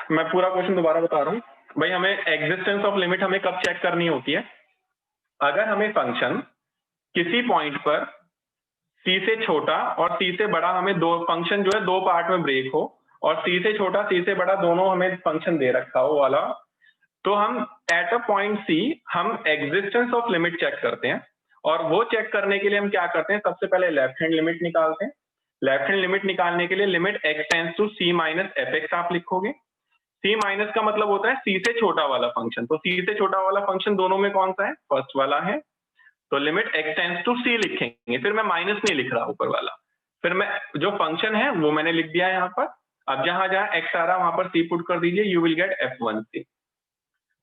मैं पूरा क्वेश्चन दोबारा बता रहा हूँ भाई। हमें एग्जिस्टेंस ऑफ लिमिट हमें कब चेक करनी होती है? अगर हमें फंक्शन किसी पॉइंट पर c से छोटा और c से बड़ा, हमें दो फंक्शन जो है दो पार्ट में ब्रेक हो और c से छोटा c से बड़ा दोनों हमें फंक्शन दे रखा हो वाला, तो हम एट अ पॉइंट c हम एग्जिस्टेंस ऑफ लिमिट चेक करते हैं। और वो चेक करने के लिए हम क्या करते हैं, सबसे पहले लेफ्ट हैंड लिमिट निकालते हैं। लेफ्ट हैंड लिमिट निकालने के लिए limit x tends to c minus F X आप लिखोगे। c माइनस का मतलब होता है c से छोटा वाला फंक्शन, तो c से छोटा वाला फंक्शन दोनों में कौन सा है? फर्स्ट वाला है, तो limit x tends to c लिखेंगे। फिर मैं माइनस नहीं लिख रहा ऊपर वाला, फिर मैं जो फंक्शन है वो मैंने लिख दिया है यहाँ पर। अब जहां जहां x आ रहा है वहां पर c पुट कर दीजिए, यू विल गेट f1c।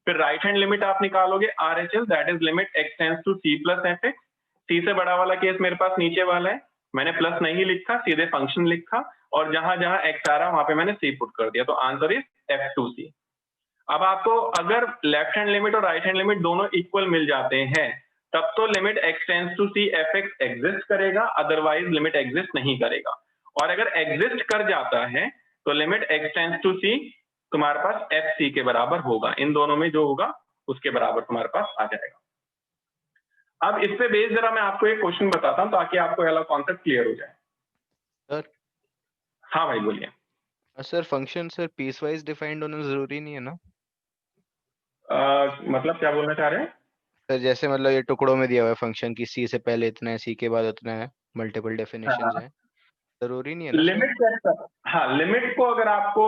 फिर राइट हैंड लिमिट आप निकालोगे RHS, that is limit x tends to c plus F X. c से बड़ा वाला केस मेरे पास नीचे वाला है, मैंने प्लस नहीं लिखा, सीधे फंक्शन लिखा, और जहां जहां x आ रहा है वहां पे मैंने c पुट कर दिया, तो आंसर इज f2c। अब आपको अगर लेफ्ट हैंड लिमिट और राइट हैंड लिमिट दोनों इक्वल मिल जाते हैं तब तो limit x tends to c F X exist करेगा, अदरवाइज लिमिट एग्जिस्ट नहीं करेगा। और अगर एग्जिस्ट कर जाता है तो limit x tends to c तुम्हारे पास fc के बराबर होगा, इन दोनों में जो होगा उसके बराबर तुम्हारे पास आ जाएगा। अब इस पे बेस जरा मैं आपको एक क्वेश्चन बताता हूं ताकि आपको वाला कॉन्सेप्ट क्लियर हो जाए। सर हाँ भाई बोलिए। Sir function sir piecewise defined होना जरूरी नहीं है ना? मतलब क्या बोलना चाह रहे हैं? सर जैसे मतलब ये टुकड़ों में दिया हुआ है फंक्शन की सी से पहले इतना है, सी के बाद उतना है, मल्टीपल डेफिनेशंस हाँ, हैं, जरूरी नहीं है ना सर? लिमिट चेक कर, हाँ लिमिट को अगर आपको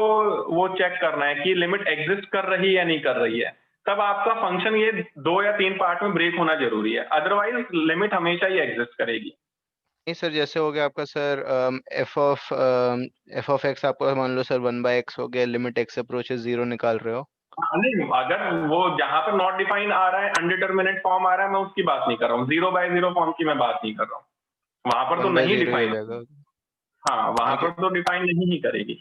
वो चेक करना है कि लिमिट एग्जिस्ट कर रही है या नहीं कर रही है, तब आपका फंक्शन ये 2 या 3 पार्ट में ब्रेक होना जरूरी है, अदरवाइज लिमिट हमेशा ही एग्जिस्ट करेगी। नहीं सर, जैसे हो गया आपका सर एफ ऑफ एक्स, आपका मान लो सर 1/x हो गया, लिमिट एक्स अप्रोचेस 0 निकाल रहे हो। हाँ, नहीं अगर वो जहां पर नॉट डिफाइन आ रहा है, अनडिटरमिनेट फॉर्म आ रहा है, मैं उसकी बात नहीं कर रहा हूँ, 0/0 फॉर्म की मैं बात नहीं कर रहा हूँ, वहां पर तो वन बाय नहीं जीरो ही हो डिफाइन। जाएगा। हाँ वहां आगे पर तो डिफाइन नहीं ही करेगी।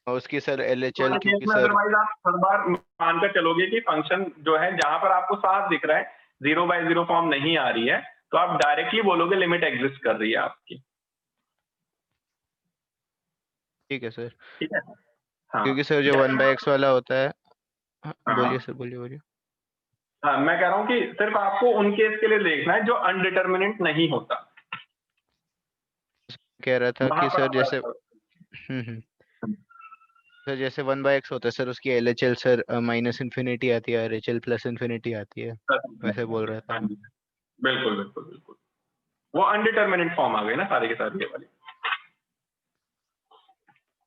और उसकी सर एल एच तो एल, वाले केस क्योंकि में सर अदरवाइज आप हर बार मानकर चलोगे कि फंक्शन जो है जहां पर आपको साफ दिख रहा है 0/0 फॉर्म नहीं आ रही है, तो आप डायरेक्टली बोलोगे लिमिट एग्जिस्ट कर रही है आपकी। ठीक है सर, ठीक है। हाँ क्योंकि सर जो जैसे 1/x वाला होता है। हाँ, हाँ बोलिए सर, बोलिए बोलिए। हाँ, मैं कह रहा हूँ कि सिर्फ आपको उन केस के लिए देखना है जो अनडिटरमिनेट नहीं होता, कह रहा था वहां कि पर सर आप जैसे रख सर जैसे 1/x होता है सर, उसकी L H L sir minus infinity आती है, R H L plus infinity आती है, वैसे बोल रहा था हाँ मैं। जी, बिल्कुल बिल्कुल बिल्कुल, वो अनडिटरमिनेट फॉर्म आ गई ना सारी के सारी ये वाली।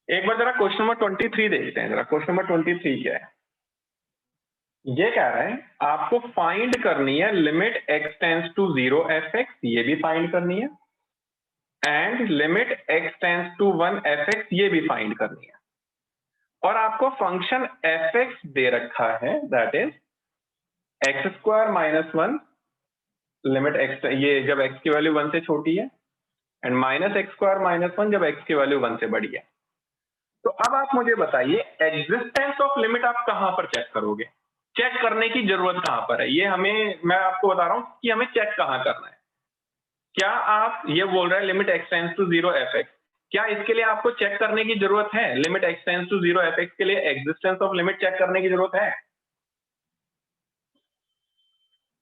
एक बार जरा क्वेश्चन नंबर 23 देखते हैं, जरा क्वेश्चन नंबर 23 क्या है। ये कह रहा है आपको फाइंड करनी है limit x tends to 0 F X, ये भी फाइंड करनी है, and limit x tends to 1 F X, ये भी फाइंड करनी है। और आपको फंक्शन एफ एक्स दे रखा है, that is x square minus 1, limit x, ये जब x की वैल्यू 1 से छोटी है, and minus x square minus 1 जब x की वैल्यू 1 से बड़ी है। तो अब आप मुझे बताइए एग्जिस्टेंस ऑफ लिमिट आप कहां पर चेक करोगे? चेक करने की जरूरत कहां पर है, ये हमें, मैं आपको बता रहा हूं कि हमें चेक कहां करना है। क्या आप ये बोल रहे हैं limit x tends to 0 F X, क्या इसके लिए आपको चेक करने की जरूरत है? Limit x tends to 0 F X के लिए एग्जिस्टेंस ऑफ लिमिट चेक करने की जरूरत है?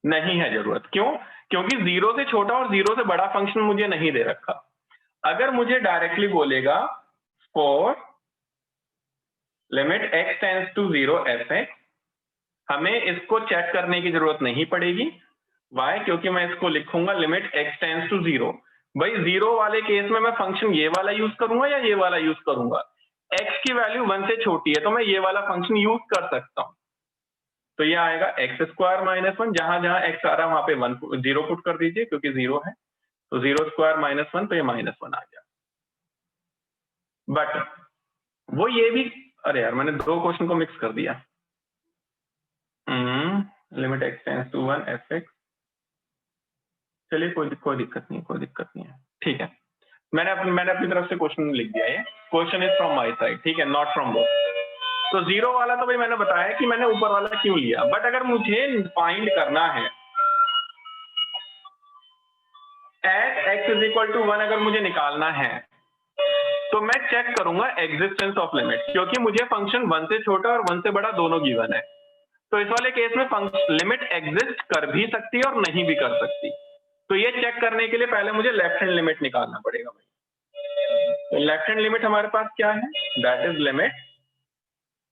नहीं है जरूरत। क्यों? क्योंकि 0 से छोटा और 0 से बड़ा फंक्शन मुझे नहीं दे रखा। अगर मुझे डायरेक्टली बोलेगा for limit x tends to 0 F X, हमें इसको चेक करने की जरूरत नहीं पड़ेगी। वाई? क्योंकि मैं इसको लिखूंगा लिमिट x टेंड्स टू 0। भाई 0 वाले केस में मैं फंक्शन ये वाला यूज करूंगा या ये वाला यूज करूंगा? x की वैल्यू 1 से छोटी है तो मैं ये वाला फंक्शन यूज कर सकता हूं। तो ये आएगा एक्स स्क्वायर माइनस 1, जहां जहां x आ रहा है वहां पे 1 0 पुट कर दीजिए क्योंकि 0 है, तो 0 स्क्वायर माइनस 1, तो ये -1 आ गया। बट वो ये भी, अरे यार मैंने दो क्वेश्चन को मिक्स कर दिया। Limit x tends to 1 F X, चलिए कोई दिक्कत नहीं है, कोई दिक्कत नहीं है, ठीक है। मैंने अपनी तरफ से क्वेश्चन लिख दिया है, question is from my side, ठीक है, नॉट फ्रॉम बोथ। तो 0 वाला तो भाई मैंने बताया कि मैंने ऊपर वाला क्यों लिया, बट अगर मुझे फाइंड करना है at x is equal to 1, अगर मुझे निकालना है तो मैं चेक करूंगा एग्जिस्टेंस ऑफ लिमिट, क्योंकि मुझे फंक्शन 1 से छोटा और 1 से बड़ा दोनों गिवन है। तो इस वाले केस में लिमिट एग्जिस्ट कर भी सकती है और नहीं भी कर सकती। तो ये चेक करने के लिए पहले मुझे लेफ्ट हैंड लिमिट निकालना पड़ेगा भाई। तो लेफ्ट हैंड लिमिट हमारे पास क्या है, that is limit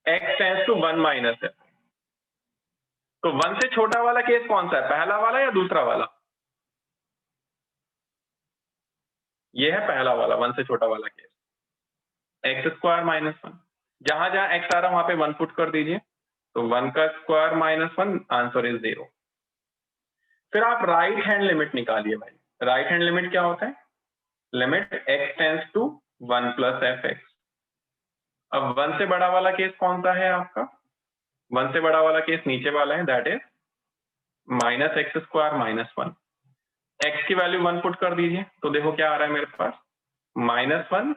x tends to 1 minus f। तो 1 से छोटा वाला केस कौन सा है, पहला वाला या दूसरा वाला? ये है पहला वाला, 1 से छोटा वाला केस, एक्स स्क्वायर माइनस 1। जहां जहां x आ रहा वहां पे 1 पुट कर दीजिए, तो 1 का स्क्वायर माइनस 1, आंसर इज 0। फिर आप राइट हैंड लिमिट निकालिए भाई। राइट हैंड लिमिट क्या होता है, limit x tends to 1 plus fx। अब 1 से बड़ा वाला केस कौन सा है आपका, 1 से बड़ा वाला केस नीचे वाला है, that is minus x square minus 1। x की वैल्यू 1 पुट कर दीजिए, तो देखो क्या आ रहा है मेरे पास, -1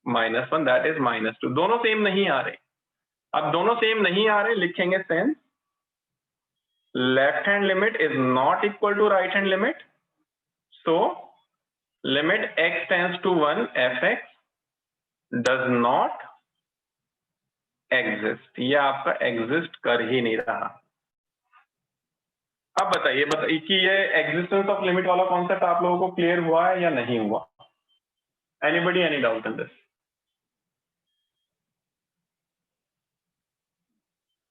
-1, दैट इज -2। दोनों सेम नहीं आ रहे। अब दोनों सेम नहीं आ रहे, लिखेंगे since left hand limit is not equal to right hand limit, so limit x tends to 1 fx does not exist. ये आपका एग्जिस्ट कर ही नहीं रहा। अब बताइए कि ये एग्जिस्टेंस ऑफ लिमिट वाला कॉन्सेप्ट आप लोगों को क्लियर हुआ है या नहीं हुआ? Anybody any doubt in this?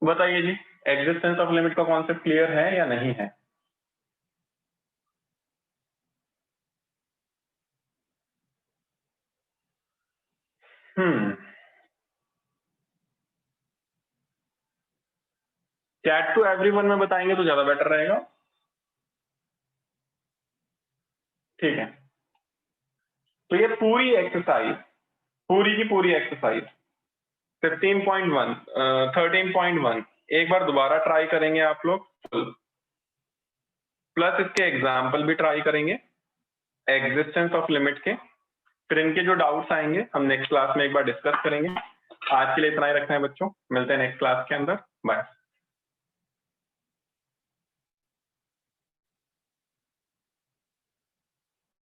बताइए जी, एग्जिस्टेंस ऑफ लिमिट का कॉन्सेप्ट क्लियर है या नहीं है? चैट टू एवरीवन में बताएंगे तो ज्यादा बेटर रहेगा। ठीक है, तो ये पूरी एक्सरसाइज, पूरी की पूरी एक्सरसाइज 15.1 13.1 एक बार दोबारा ट्राई करेंगे आप लोग, प्लस इसके एग्जाम्पल भी ट्राई करेंगे एग्जिस्टेंस ऑफ लिमिट के। फिर इनके जो डाउट्स आएंगे हम नेक्स्ट क्लास में एक बार डिस्कस करेंगे। आज के लिए इतना ही रखते हैं बच्चों, मिलते हैं नेक्स्ट क्लास के अंदर, बाय।